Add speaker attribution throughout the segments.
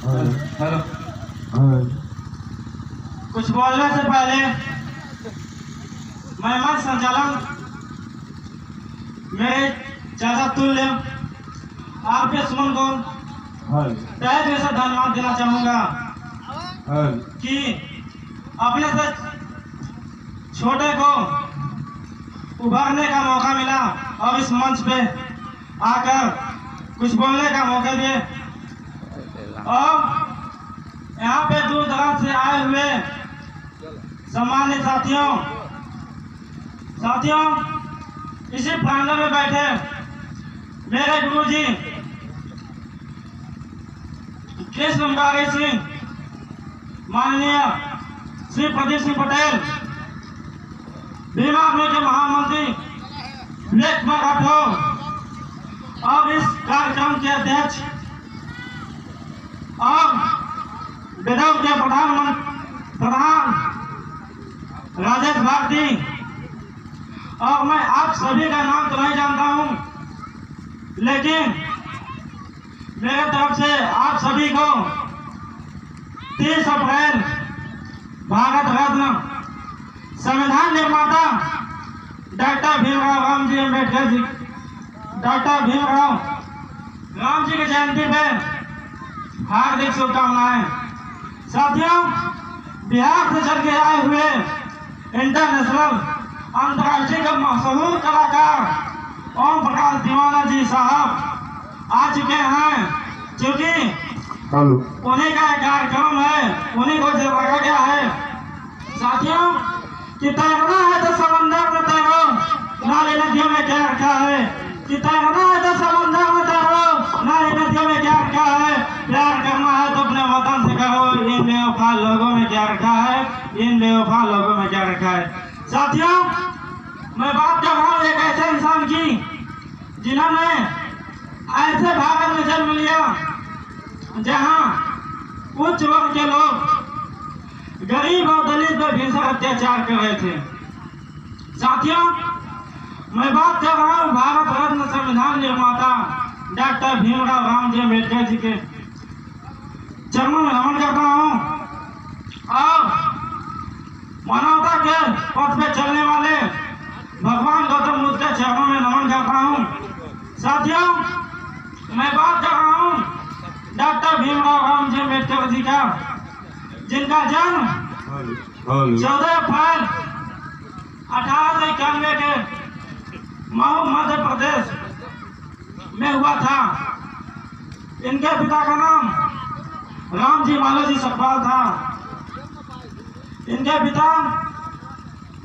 Speaker 1: Hello. कुछ बोलने से पहले मैं मंच संचालन मेरे चाचा तुल्य आरपी सुमन को तहे दिल से धन्यवाद देना चाहूँगा कि अपने से छोटे को उभरने का मौका मिला और इस मंच पे आकर कुछ बोलने का मौका दिए। और यहाँ पे दूर दराज से आए हुए सम्मानित साथियों इसी प्रांगण में बैठे मेरे गुरुजी कृष्ण मुरारी सिंह, माननीय श्री प्रदीप सिंह पटेल, बीमा के महामंत्री विवेक कुमार राठौर और इस कार्यक्रम के अध्यक्ष और विदर्भ के प्रधान राजेश भारती, और मैं आप सभी का नाम तो नहीं जानता हूं, लेकिन मेरे तरफ से आप सभी को 30 अप्रैल भारत रत्न संविधान निर्माता डॉक्टर भीमराव रामजी अम्बेडकर जी, डॉक्टर भीमराव राम जी की जयंती पे हार्दिक शुभकामनाएं। साथियों, बिहार से चल के आए हुए इंटरनेशनल अंतर्राष्ट्रीय मशहूर कलाकार ओम प्रकाश दीवाना जी साहब आ चुके हैं। क्योंकि उन्हीं का कार्यक्रम है, उन्हीं को जो रखा गया है। साथियों, कि तैरना है तो समंदर में तैरो, नाली नदियों में क्या रखा है। कि तैरना है तो समंदर में तैरो, नाली नदियों में क्या रखा है। प्यार करना है तो अपने वतन से करो, इन बेवफा लोगों में क्या रखा है, इन बेवफा लोगों में क्या रखा है। साथियों, मैं बात कर रहा हूँ एक ऐसे इंसान की जिन्होंने ऐसे भारत में जन्म लिया जहाँ उच्च वर्ग के लोग गरीब और दलित पर भीषण अत्याचार कर रहे थे। साथियों, मैं बात कर रहा हूँ भारत रत्न संविधान निर्माता डॉक्टर भीमराव रामजी अम्बेडकर जी के चरणों में नमन करता हूँ और मानवता के पथ पे चलने वाले भगवान गौतम बुद्ध के चरणों में नमन करता हूँ। साथियों, मैं बात कर रहा हूँ डॉक्टर भीमराव रामजी अम्बेडकर जी का, जिनका जन्म 14 अप्रैल 1891 के मऊ मध्य प्रदेश में हुआ था। इनके पिता का नाम रामजी मालोजी सतपाल था। इनके पिता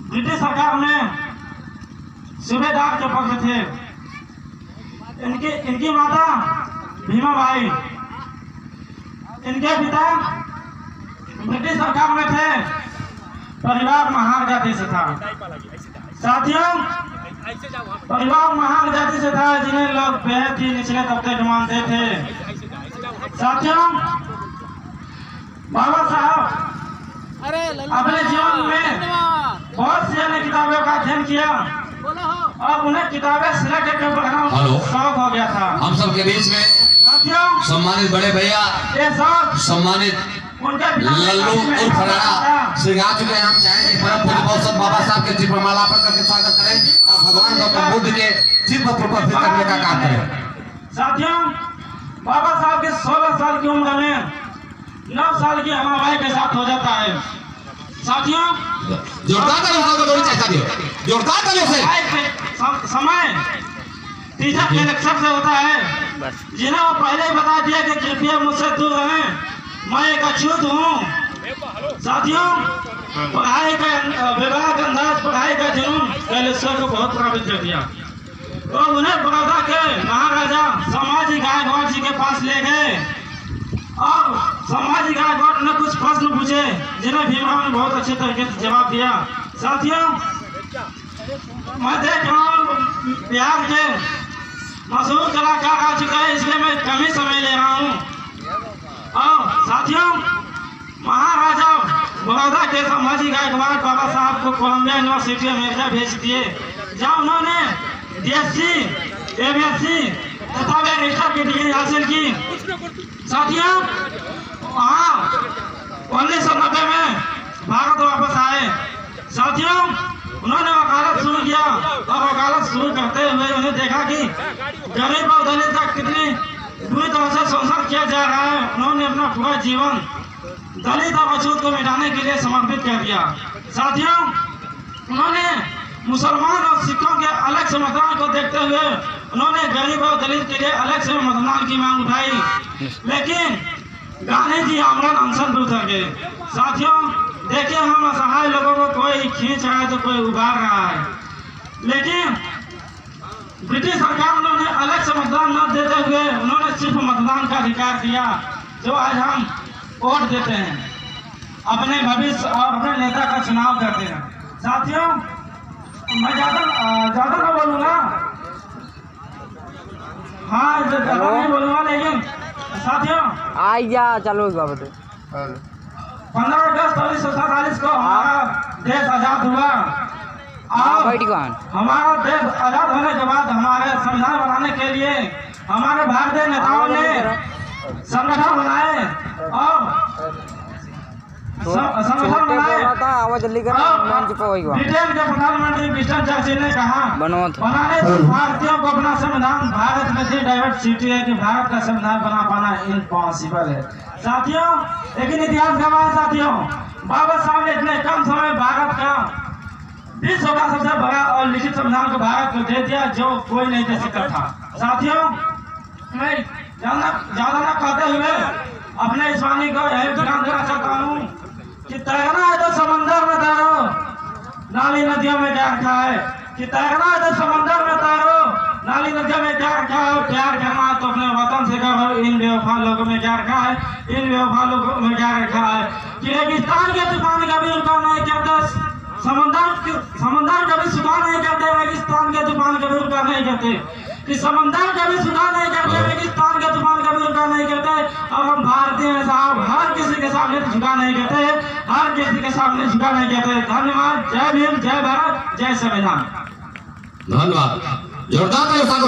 Speaker 1: ब्रिटिश सरकार में सूबेदार के पद में थे। इनकी माता भीमाबाई, इनके पिता ब्रिटिश सरकार में थे। परिवार महार जाति से था। साथियों, परिवार महार जाति से था जिन्हें लोग बेहद ही निचले तबके के मानते थे। साथियों, बाबा साहब अपने जीवन में बहुत सी अन्य किताबों का अध्ययन किया और उन्हें किताबें सिलेक्ट करके पढ़ना शौक हो गया था।
Speaker 2: हम सबके बीच में सम्मानित बड़े भैया, सम्मानित लल्लू उर्फ राणा श्री आ चुके हैं। हम चाहेंगे परम पूज्य मौसम बाबा साहब के चिर पर मालार्पण करके स्वागत करें और भगवान गौतम बुद्ध के चिर पर प्रकट करने का काम करें।
Speaker 1: साथियों, बाबा साहब के 16 साल की उम्र में 9 साल की हमारे के साथ हो जाता है। साथियों,
Speaker 2: जोरदार
Speaker 1: समय टीचर के लेक्चर से होता है, जिन्हें वो पहले ही बता दिया कि कृपया मुझसे दूर रहें, मैं एक अछूत हूँ। साथियों, पढ़ाई का विवाह का अंदाज, पढ़ाई का जुनून कैलेश्वर को बहुत प्रभावित कर दिया। तो उन्हें बड़ौदा के महाराजा संभाजी गायकवाड़ जी के पास ले गए और संभाजी गायकवाड़ ने कुछ प्रश्न पूछे जिन्हें भीमराव ने बहुत अच्छे तरीके से जवाब दिया। साथियों, मैं देख रहा हूँ बिहार के मशहूर कलाकार आ चुके हैं, इसलिए मैं कम ही समय ले रहा हूँ। और साथियों, महाराजा बड़ौदा के संभाजी गायकवाड़ बाबा साहब को कोलंबिया यूनिवर्सिटी अमेरिका भेज दिए, जहाँ उन्होंने DSc, MSc तथा बैरिस्टर की डिग्री हासिल की। साथियों, वहाँ 1990 में भारत वापस आए। साथियों, उन्होंने वकालत शुरू किया और वकालत शुरू करते हुए उन्हें देखा कि गरीब और दलित का कितनी बुरी तरह से शोषण किया जा रहा है। उन्होंने अपना पूरा जीवन दलित और अछूत को मिटाने के लिए समर्पित कर दिया। साथियों, उन्होंने मुसलमान और सिखों के अलग से मतदान को देखते हुए उन्होंने गरीब और दलित के लिए अलग से मतदान की मांग उठाई, लेकिन गांधी जी आमरण अनशन पर उतर गए। साथियों, देखिए, हम असहाय लोगों को कोई खींच रहा है तो कोई उबार रहा है, लेकिन ब्रिटिश सरकार ने उन्हें अलग से मतदान न देते हुए उन्होंने सिर्फ मतदान का अधिकार दिया, जो आज हम वोट देते हैं, अपने भविष्य और अपने नेता का चुनाव करते हैं। साथियों, मैं ज्यादा न बोलूँगा, हाँ ज्यादा नहीं बोलूँगा, लेकिन साथियों
Speaker 3: आइया चलो बाबू
Speaker 1: 15 अगस्त 1947 को हमारा देश आजाद हुआ और हमारा देश आजाद होने के बाद हमारे संविधान बनाने के लिए हमारे भारतीय नेताओं ने संगठन बनाए और संगठन बनाए। ब्रिटेन के प्रधानमंत्री विंस्टन चर्चिल ने कहा बनाने भारतीयों को अपना संविधान भारत में से डाइवर्सिटी है कि भारत का संविधान बना पाना इम्पॉसिबल है। साथियों, लेकिन इतिहास गवाह है साथियों, बाबा साहब ने इतने कम समय भारत का विश्व का सबसे बड़ा और लिखित संविधान को भारत को दे दिया, जो कोई नहीं दे सकता था। साथियों, मैं ज्यादा न कहते हुए अपने इस वाणी को यही बयान देना चाहता हूँ कि तैरना है तो समंदर में तैरो, नाली नदियों में क्या रखा है, कि तैरना है तो समंदर में तैरो, नाली नदियों में क्या रखा है, प्यार करना तो अपने वतन से करो, इन बेवफा लोगों में क्या रखा है, इन बेवफा लोगों में क्या रखा है, कि रेगिस्तान के तूफान कभी रुका नहीं करते, समंदर कभी सुखा नहीं करते, रेगिस्तान के तूफान कभी रुका नहीं करते, कि समंदर कभी सुखा नहीं करते, रेगिस्तान के तूफान कभी रुका नहीं करते। और हम भारतीय हैं साहब, हर किसी के सामने झुका नहीं करते, हर किसी के सामने झुका नहीं करते। धन्यवाद। जय भीम, जय भारत, जय संविधान।
Speaker 2: धन्यवाद। जोरदार तालियों से